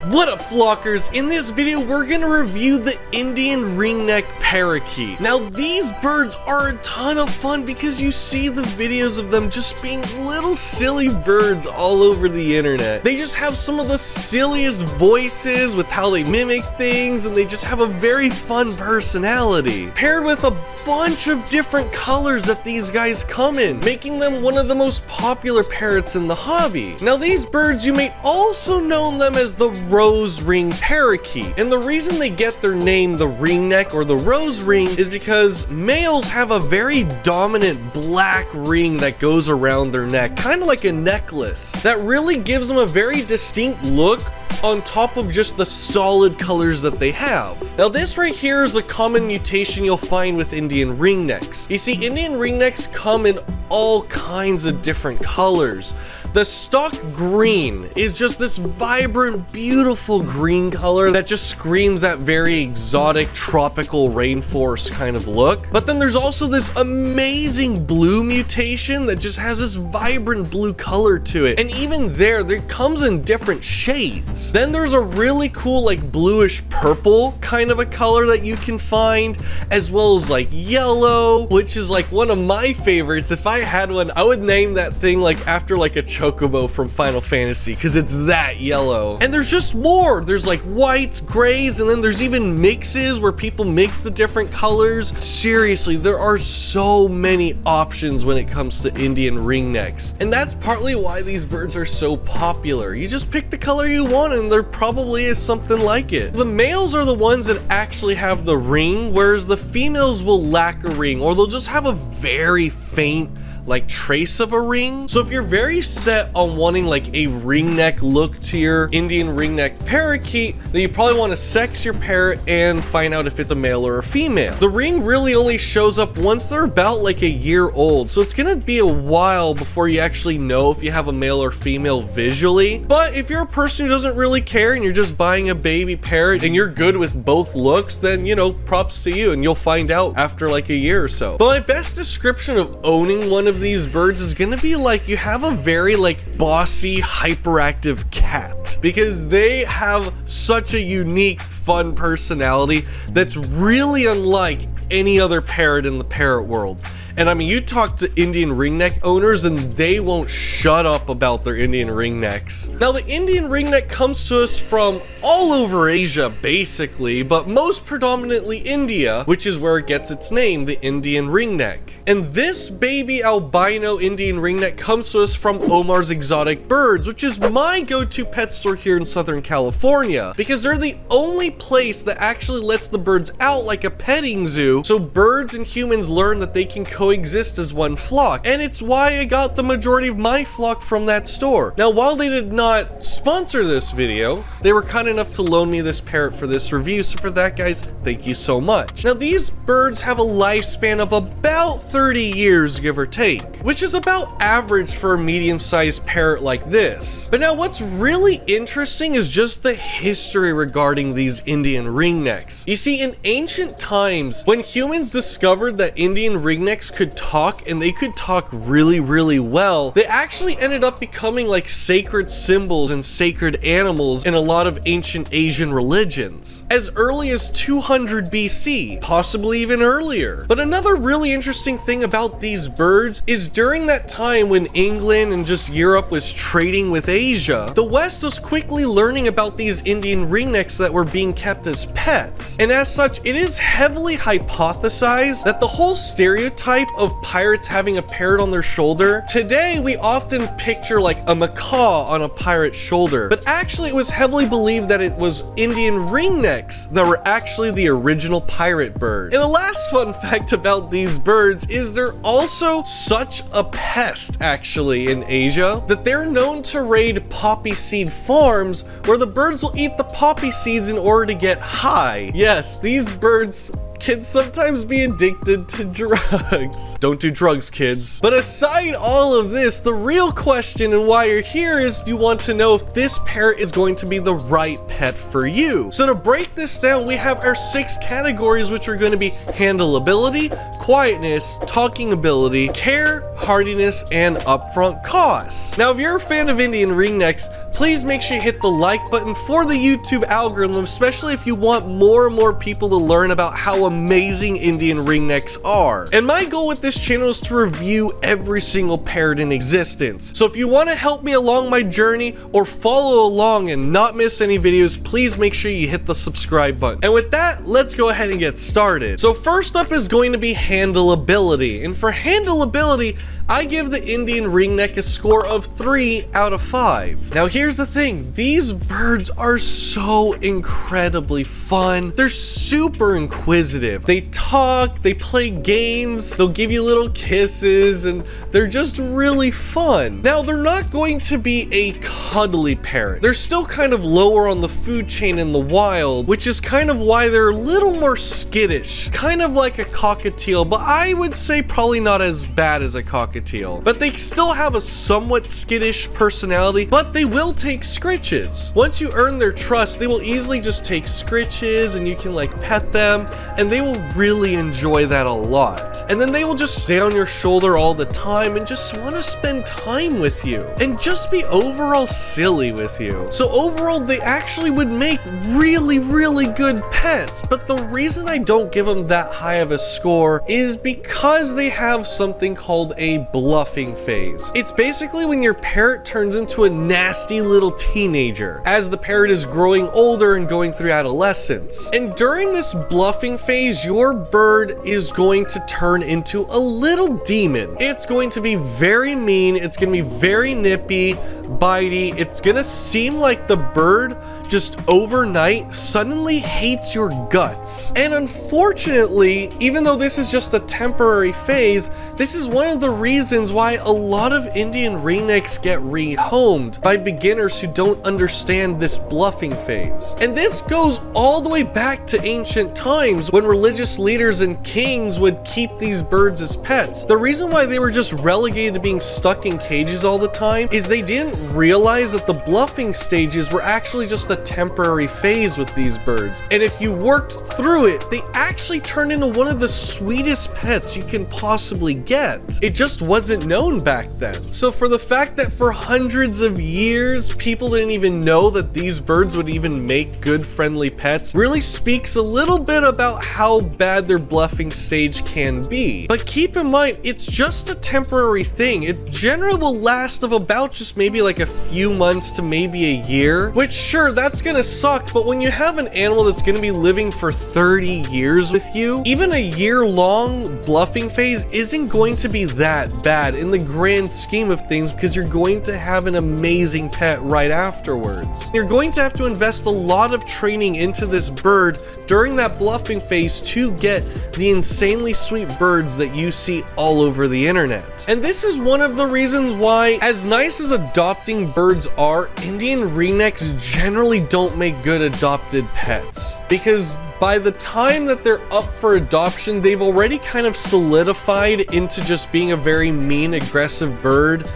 What up, flockers? In this video, we're gonna review the Indian Ringneck Parakeet. Now, these birds are a ton of fun because you see the videos of them just being little silly birds all over the internet. They just have some of the silliest voices with how they mimic things, and they just have a very fun personality, paired with a bunch of different colors that these guys come in, making them one of the most popular parrots in the hobby. Now, these birds, you may also know them as the rose ring parakeet, and the reason they get their name, the ringneck or the rose ring, is because males have a very dominant black ring that goes around their neck, kind of like a necklace, that really gives them a very distinct look on top of just the solid colors that they have. Now, this right here is a common mutation you'll find with Indian ringnecks. You see, Indian ringnecks come in all kinds of different colors. The stock green is just this vibrant, beautiful green color that just screams that very exotic tropical rainforest kind of look. But then there's also this amazing blue mutation that just has this vibrant blue color to it. And even there comes in different shades. Then there's a really cool like bluish purple kind of a color that you can find, as well as like yellow, which is like one of my favorites. If I had one, I would name that thing like after like a chocobo from Final Fantasy, because it's that yellow. And there's just more. There's like whites, grays, and then there's even mixes where people mix the different colors. Seriously, there are so many options when it comes to Indian ringnecks, and that's partly why these birds are so popular. You just pick the color you want and there probably is something like it. The males are the ones that actually have the ring, whereas the females will lack a ring, or they'll just have a very faint like trace of a ring. So if you're very set on wanting like a ringneck look to your Indian ringneck parakeet, then you probably want to sex your parrot and find out if it's a male or a female. The ring really only shows up once they're about like a year old, so it's gonna be a while before you actually know if you have a male or female visually. But if you're a person who doesn't really care and you're just buying a baby parrot and you're good with both looks, then you know, props to you, and you'll find out after like a year or so. But my best description of owning one of these birds is gonna be like you have a very like bossy, hyperactive cat, because they have such a unique, fun personality that's really unlike any other parrot in the parrot world. And I mean, you talk to Indian ringneck owners and they won't shut up about their Indian ringnecks. Now, the Indian ringneck comes to us from all over Asia, basically, but most predominantly India, which is where it gets its name, the Indian ringneck. And this baby albino Indian ringneck comes to us from Omar's Exotic Birds, which is my go-to pet store here in Southern California, because they're the only place that actually lets the birds out like a petting zoo, so birds and humans learn that they can coexist as one flock. And it's why I got the majority of my flock from that store. Now, while they did not sponsor this video, they were kind enough to loan me this parrot for this review, so for that, guys, thank you so much. Now, these birds have a lifespan of about 30 years, give or take, which is about average for a medium-sized parrot like this. But now what's really interesting is just the history regarding these Indian ringnecks. You see, in ancient times, when humans discovered that Indian ringnecks could talk, and they could talk really, really well, they actually ended up becoming like sacred symbols and sacred animals in a lot of ancient Asian religions, as early as 200 BC, possibly even earlier. But another really interesting thing about these birds is during that time when England and just Europe was trading with Asia, the West was quickly learning about these Indian ringnecks that were being kept as pets. And as such, it is heavily hypothesized that the whole stereotype of pirates having a parrot on their shoulder, today we often picture like a macaw on a pirate's shoulder, but actually it was heavily believed that it was Indian ringnecks that were actually the original pirate bird. And the last fun fact about these birds is they're also such a pest actually in Asia that they're known to raid poppy seed farms where the birds will eat the poppy seeds in order to get high. Yes, these birds can sometimes be addicted to drugs. Don't do drugs, kids. But aside all of this, the real question and why you're here is you want to know if this parrot is going to be the right pet for you. So to break this down, we have our 6 categories, which are going to be handleability, quietness, talking ability, care, hardiness, and upfront costs. Now, if you're a fan of Indian ringnecks, please make sure you hit the like button for the YouTube algorithm, especially if you want more and more people to learn about how amazing Indian ringnecks are. And my goal with this channel is to review every single parrot in existence. So if you want to help me along my journey or follow along and not miss any videos, please make sure you hit the subscribe button. And with that, let's go ahead and get started. So first up is going to be handleability. And for handleability, I give the Indian ringneck a score of 3 out of 5. Now here's the thing, these birds are so incredibly fun. They're super inquisitive. They talk, they play games, they'll give you little kisses, and they're just really fun. Now they're not going to be a cuddly parrot. They're still kind of lower on the food chain in the wild, which is kind of why they're a little more skittish. Kind of like a cockatiel, but I would say probably not as bad as a cockatiel. But they still have a somewhat skittish personality, but they will take scritches. Once you earn their trust, they will easily just take scritches and you can like pet them, and they will really enjoy that a lot. And then they will just stay on your shoulder all the time and just want to spend time with you and just be overall silly with you. So overall, they actually would make really good pets, but the reason I don't give them that high of a score is because they have something called a bluffing phase. It's basically when your parrot turns into a nasty little teenager as the parrot is growing older and going through adolescence. And during this bluffing phase, your bird is going to turn into a little demon. It's going to be very mean, it's going to be very nippy, bitey. It's going to seem like the bird just overnight suddenly hates your guts. And unfortunately, even though this is just a temporary phase, this is one of the reasons why a lot of Indian ringnecks get rehomed by beginners who don't understand this bluffing phase. And this goes all the way back to ancient times when religious leaders and kings would keep these birds as pets. The reason why they were just relegated to being stuck in cages all the time is they didn't realize that the bluffing stages were actually just a temporary phase with these birds. And if you worked through it, they actually turned into one of the sweetest pets you can possibly get. It just wasn't known back then. So for the fact that for hundreds of years, people didn't even know that these birds would even make good friendly pets really speaks a little bit about how bad their bluffing stage can be. But keep in mind, it's just a temporary thing. It generally will last of about just maybe like a few months to maybe a year, which sure, that's gonna suck, but when you have an animal that's gonna be living for 30 years with you, even a year-long bluffing phase isn't going to be that bad in the grand scheme of things, because you're going to have an amazing pet right afterwards. You're going to have to invest a lot of training into this bird during that bluffing phase to get the insanely sweet birds that you see all over the internet. And this is one of the reasons why, as nice as adopting birds are, Indian ringnecks generally don't make good adopted pets, because by the time that they're up for adoption, they've already kind of solidified into just being a very mean, aggressive bird,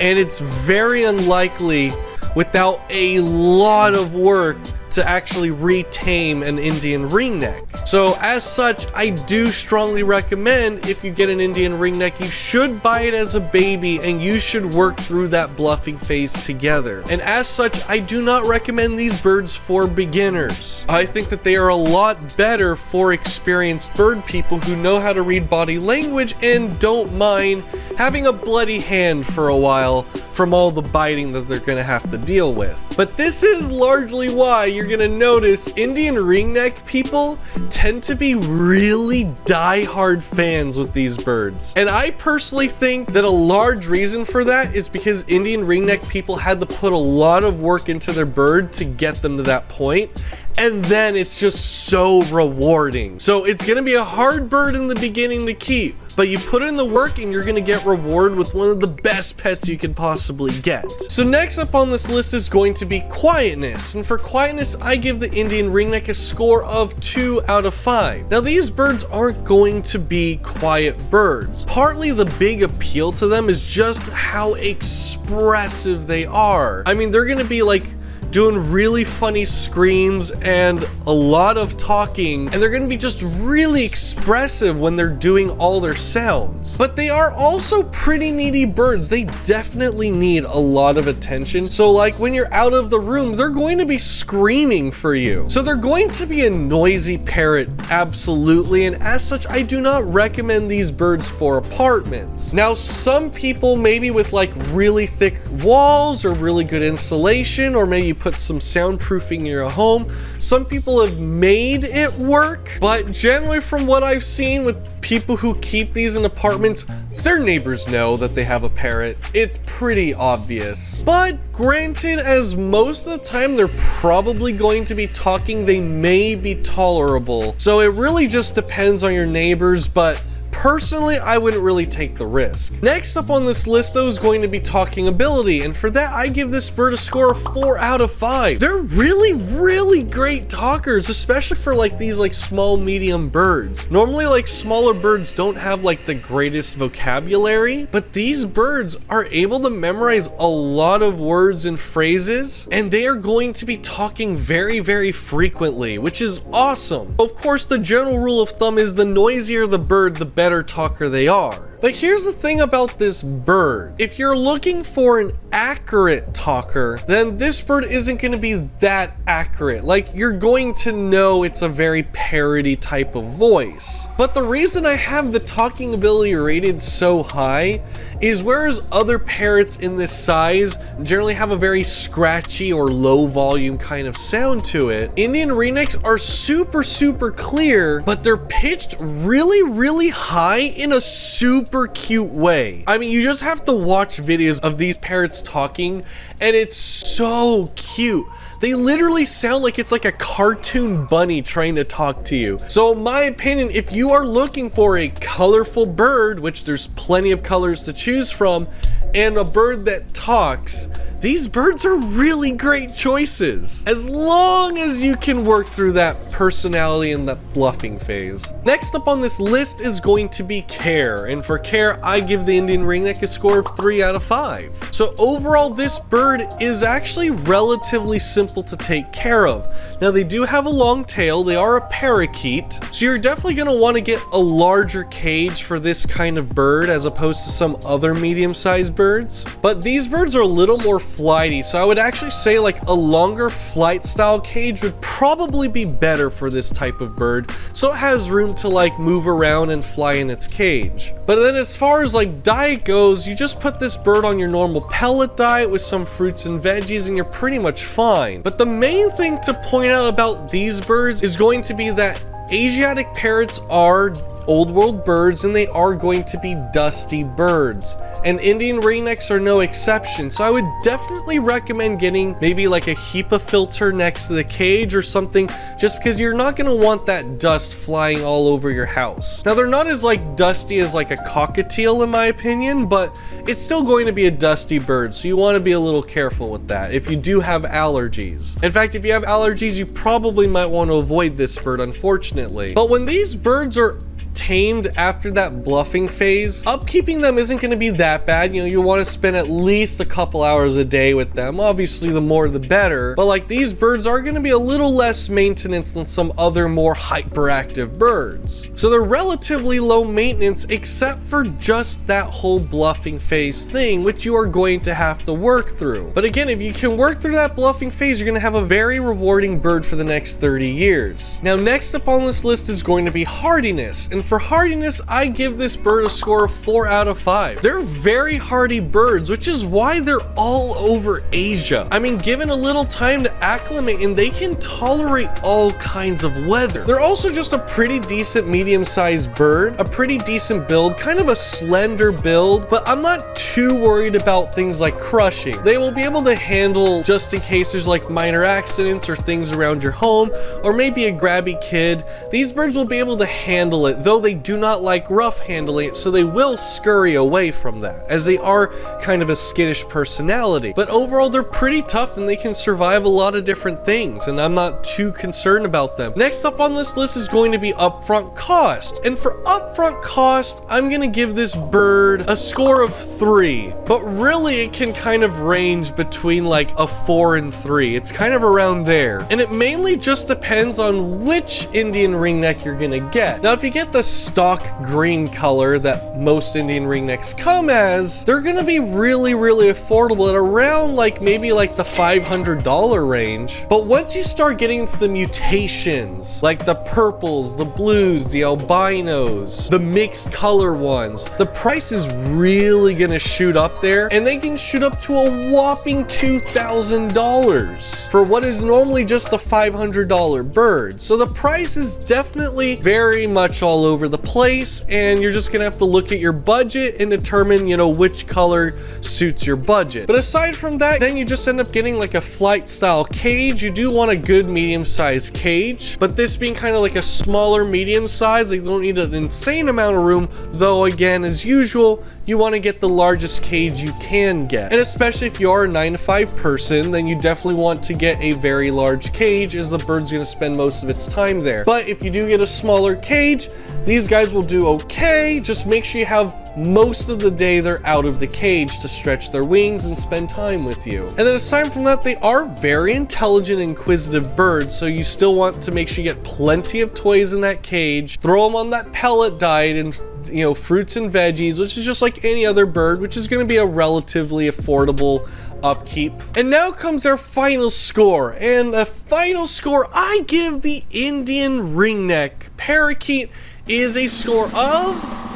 and it's very unlikely without a lot of work to actually retame an Indian ringneck. So as such, I do strongly recommend, if you get an Indian ringneck, you should buy it as a baby and you should work through that bluffing phase together. And as such, I do not recommend these birds for beginners. I think that they are a lot better for experienced bird people who know how to read body language and don't mind having a bloody hand for a while from all the biting that they're gonna have to deal with. But this is largely why you're gonna notice Indian ringneck people tend to be really die-hard fans with these birds. And I personally think that a large reason for that is because Indian ringneck people had to put a lot of work into their bird to get them to that point. And then it's just so rewarding. So it's gonna be a hard bird in the beginning to keep, but you put in the work and you're gonna get rewarded with one of the best pets you can possibly get. So next up on this list is going to be Quietness. And for Quietness, I give the Indian ringneck a score of 2 out of 5. Now these birds aren't going to be quiet birds. Partly the big appeal to them is just how expressive they are. I mean, they're gonna be like doing really funny screams and a lot of talking, and they're gonna be just really expressive when they're doing all their sounds. But they are also pretty needy birds. They definitely need a lot of attention. So like when you're out of the room, they're going to be screaming for you. So they're going to be a noisy parrot, absolutely, and as such, I do not recommend these birds for apartments. Now, some people, maybe with like really thick walls or really good insulation, or maybe you put some soundproofing in your home, some people have made it work, but generally from what I've seen with people who keep these in apartments, their neighbors know that they have a parrot. It's pretty obvious. But granted, as most of the time they're probably going to be talking, they may be tolerable. So it really just depends on your neighbors, but personally, I wouldn't really take the risk. Next up on this list, though, is going to be talking ability, and for that, I give this bird a score of 4 out of 5. They're really great talkers, especially for like these like small, medium birds. Normally, like smaller birds don't have like the greatest vocabulary, but these birds are able to memorize a lot of words and phrases, and they are going to be talking very frequently, which is awesome. Of course, the general rule of thumb is the noisier the bird, the better talker they are. But here's the thing about this bird. If you're looking for an accurate talker, then this bird isn't going to be that accurate. Like, you're going to know it's a very parody type of voice. But the reason I have the talking ability rated so high is whereas other parrots in this size generally have a very scratchy or low volume kind of sound to it, Indian ringnecks are super clear, but they're pitched really high in a super cute way. I mean, you just have to watch videos of these parrots talking, and it's so cute. They literally sound like it's like a cartoon bunny trying to talk to you. So in my opinion, if you are looking for a colorful bird, which there's plenty of colors to choose from, and a bird that talks, these birds are really great choices, as long as you can work through that personality and that bluffing phase. Next up on this list is going to be care, and for care, I give the Indian ringneck a score of 3 out of 5. So overall, this bird is actually relatively simple to take care of. Now, they do have a long tail, they are a parakeet, so you're definitely going to want to get a larger cage for this kind of bird as opposed to some other medium-sized birds. But these birds are a little more flighty, so I would actually say like a longer flight style cage would probably be better for this type of bird, so it has room to like move around and fly in its cage. But then as far as like diet goes, you just put this bird on your normal pellet diet with some fruits and veggies and you're pretty much fine. But the main thing to point out about these birds is going to be that Asiatic parrots are old world birds and they are going to be dusty birds, and Indian ringnecks are no exception. So I would definitely recommend getting maybe like a HEPA filter next to the cage or something, just because you're not going to want that dust flying all over your house. Now, they're not as like dusty as like a cockatiel in my opinion, but it's still going to be a dusty bird, so you want to be a little careful with that if you do have allergies. In fact, if you have allergies, you probably might want to avoid this bird, unfortunately. But when these birds are tamed after that bluffing phase, upkeeping them isn't going to be that bad. You know, you want to spend at least a couple hours a day with them. Obviously, the more the better, but like these birds are going to be a little less maintenance than some other more hyperactive birds. So they're relatively low maintenance, except for just that whole bluffing phase thing, which you are going to have to work through. But again, if you can work through that bluffing phase, you're going to have a very rewarding bird for the next 30 years. Now, next up on this list is going to be hardiness, and for hardiness, I give this bird a score of 4 out of 5. They're very hardy birds, which is why they're all over Asia. I mean, given a little time to acclimate, and they can tolerate all kinds of weather. They're also just a pretty decent medium-sized bird, a pretty decent build, kind of a slender build, but I'm not too worried about things like crushing. They will be able to handle just in case there's like minor accidents or things around your home, or maybe a grabby kid. These birds will be able to handle it, though though they do not like rough handling it, so they will scurry away from that, as they are kind of a skittish personality. But overall, they're pretty tough and they can survive a lot of different things, and I'm not too concerned about them. Next up on this list is going to be Upfront Cost, and for Upfront Cost, I'm gonna give this bird a score of 3, but really it can kind of range between like a 4 and 3. It's kind of around there, and it mainly just depends on which Indian ringneck you're gonna get. Now, if you get the stock green color that most Indian ringnecks come as, they're gonna be really affordable at around like maybe like the $500 range. But once you start getting into the mutations, like the purples, the blues, the albinos, the mixed color ones, the price is really gonna shoot up there, and they can shoot up to a whopping $2,000 for what is normally just a $500 bird. So the price is definitely very much all over the place, and you're just gonna have to look at your budget and determine, you know, which color suits your budget. But aside from that, then you just end up getting like a flight style cage. You do want a good medium-sized cage, but this being kind of like a smaller medium size, like you don't need an insane amount of room, though again, as usual, you want to get the largest cage you can get. And especially if you are a 9 to 5 person, then you definitely want to get a very large cage, as the bird's going to spend most of its time there. But if you do get a smaller cage, these guys will do okay. Just make sure you have most of the day they're out of the cage to stretch their wings and spend time with you. And then aside from that, they are very intelligent, inquisitive birds, so you still want to make sure you get plenty of toys in that cage. Throw them on that pellet diet and, you know, fruits and veggies, which is just like any other bird, which is going to be a relatively affordable upkeep. And now comes our final score, and a final score I give the Indian Ringneck Parakeet is a score of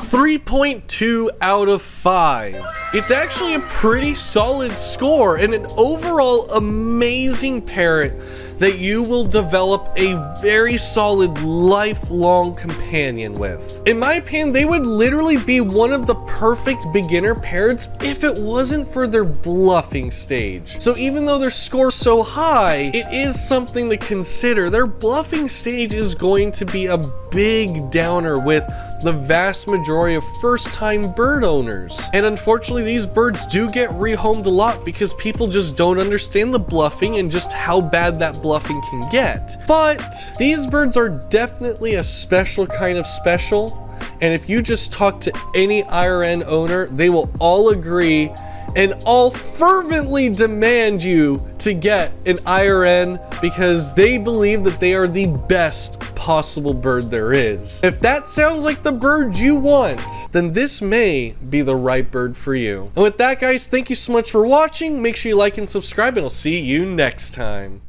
3.2 out of 5. It's actually a pretty solid score and an overall amazing parrot that you will develop a very solid lifelong companion with. In my opinion, they would literally be one of the perfect beginner parrots if it wasn't for their bluffing stage. So even though their score's so high, it is something to consider. Their bluffing stage is going to be a big downer with the vast majority of first-time bird owners. And unfortunately, these birds do get rehomed a lot because people just don't understand the bluffing and just how bad that bluffing can get. But these birds are definitely a special kind of special, and if you just talk to any IRN owner, they will all agree and all fervently demand you to get an IRN because they believe that they are the best possible bird there is. If that sounds like the bird you want, then this may be the right bird for you. And with that, guys, thank you so much for watching. Make sure you like and subscribe, and I'll see you next time.